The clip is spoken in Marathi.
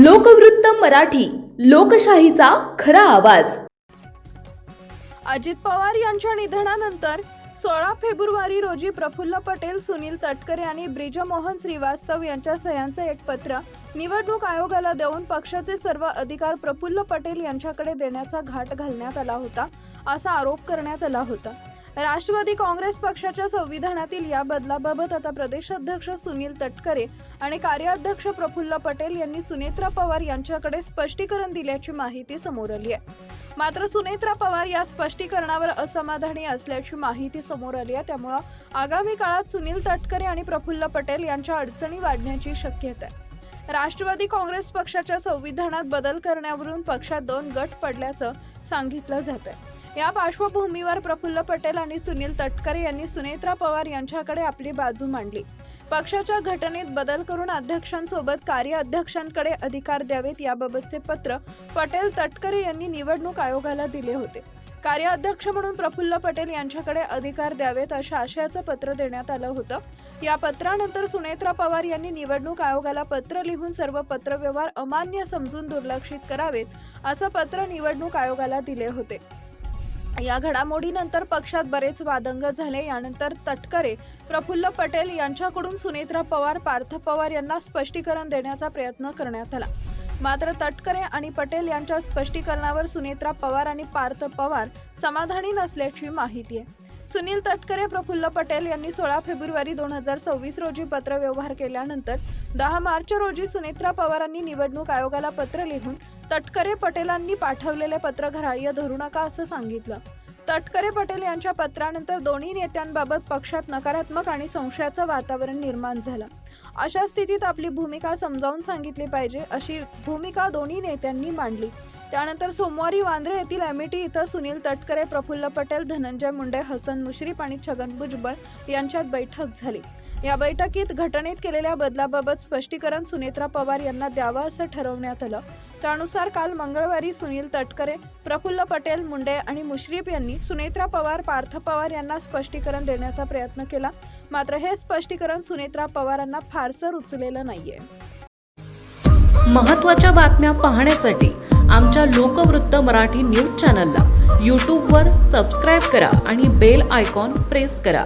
लोकवृत्त मराठी, लोकशाहीचा खरा आवाज। अजित पवार यांच्या निधनानंतर 16 फेब्रुवारी रोजी प्रफुल्ल पटेल, सुनील तटकरे आणि ब्रिजमोहन श्रीवास्तव यांच्या सह्यांचे एक पत्र निवडणूक आयोगाला देऊन पक्षाचे सर्व अधिकार प्रफुल्ल पटेल यांच्याकडे देण्याचा घाट घालण्यात आला होता, असा आरोप करण्यात आला होता। राष्ट्रवादी काँग्रेस पक्षाच्या संविधानातील या बदलाबाबत आता प्रदेशाध्यक्ष सुनील तटकरे आणि कार्याध्यक्ष प्रफुल्ल पटेल यांनी सुनेत्रा पवार यांच्याकडे स्पष्टीकरण दिल्याची माहिती समोर आली आहे। मात्र सुनेत्रा पवार या स्पष्टीकरणावर असमाधानी असल्याची माहिती समोर आली आहे। त्यामुळे आगामी काळात सुनील तटकरे आणि प्रफुल्ल पटेल यांच्या अडचणी वाढण्याची शक्यता आहे। राष्ट्रवादी काँग्रेस पक्षाच्या संविधानात बदल करण्यावरून पक्षात 2 गट पडल्याचं सांगितलं जात आहे। या पार्श्वभूमीवर प्रफुल्ल पटेल आणि सुनील तटकरे यांनी सुनेत्रा पवार यांच्याकडे आपली बाजू मांडली। पक्षाच्या घटनेत बदल करून अध्यक्षांसोबत कार्याध्यक्षांकडे अधिकार द्यावेत याबाबतचे पत्र पटेल तटकरे यांनी निवडणूक आयोगाला दिले होते। कार्याध्यक्ष म्हणून प्रफुल्ल पटेल यांच्याकडे अधिकार द्यावेत अशा आशयाचं पत्र देण्यात आलं होतं। या पत्रानंतर सुनेत्रा पवार यांनी निवडणूक आयोगाला पत्र लिहून सर्व पत्रव्यवहार अमान्य समजून दुर्लक्षित करावेत असं पत्र निवडणूक आयोगाला दिले होते। या घडामोडीनंतर पक्षात बरेच वादंग झाले। यानंतर तटकरे, प्रफुल्ल पटेल यांच्याकडून सुनेत्रा पवार, पार्थ पवार यांना स्पष्टीकरण देण्याचा प्रयत्न करण्यात आला। मात्र तटकरे आणि पटेल यांच्या स्पष्टीकरणावर सुनेत्रा पवार आणि पार्थ पवार समाधानी नसल्याची माहिती आहे। सुनील तटकरे, प्रफुल्ल पटेल यांनी 16 फेब्रुवारी 2024 रोजी पत्रव्यवहार केल्यानंतर 10 मार्च रोजी सुनेत्रा पवारांनी निवडणूक आयोगाला पत्र लिहून तटकरे पटेलांनी पाठवलेले पत्र ग्राह्य धरू नका असं सांगितलं। तटकरे पटेल यांच्या पत्रानंतर दोन्ही नेत्यांबाबत पक्षात नकारात्मक आणि संशयाचं वातावरण निर्माण झालं। अशा स्थितीत आपली भूमिका समजावून सांगितली पाहिजे अशी भूमिका दोन्ही नेत्यांनी मांडली। त्यानंतर सोमवारी वांद्रे येथील अमेठी इथं सुनील तटकरे, प्रफुल्ल पटेल, धनंजय मुंडे, हसन मुश्रीफ आणि छगन भुजबळ यांच्यात बैठक झाली। या बैठकीत घटनेत केलेल्या बदलाबाबत स्पष्टीकरण सुनेत्रा पवार यांना द्यावं असं ठरवण्यात आलं। त्यानुसार काल मंगळवारी सुनील तटकरे, प्रफुल्ल पटेल, मुंडे आणि मुश्रीफ यांनी सुनेत्रा पवार, पार्थ पवार यांना स्पष्टीकरण देण्याचा प्रयत्न केला। मात्र हे स्पष्टीकरण सुनेत्रा पवारांना फारसं रुचलेलं नाहीये। महत्त्वाच्या बातम्या पाहण्यासाठी आमच्या लोकवृत्त मराठी न्यूज चॅनलला यूट्यूबवर सबस्क्राईब करा आणि बेल आयकॉन प्रेस करा।